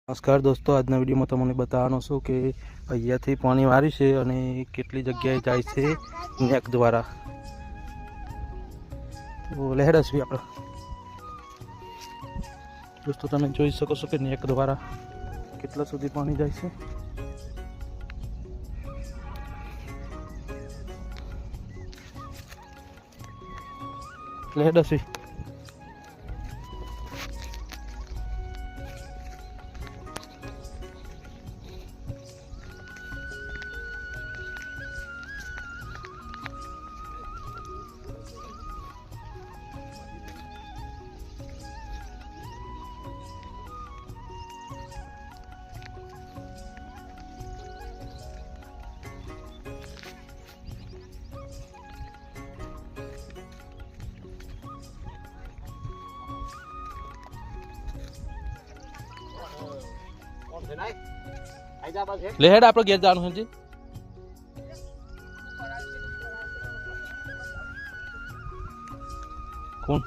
નમસ્કાર દોસ્તો, આજના વિડીયોમાં તમને બતાવવાનો છું કે અહીંયાથી પાણી વારી છે અને કેટલી જગ્યાએ જાય છે નેક દ્વારા. તો લહેરસવી આપણે દોસ્તો તમે જોઈ શકો છો કે નેક દ્વારા કેટલા સુધી પાણી જાય છે. લહેરસવી લહેર આપણે ઘેર જવાનું છે. કોણ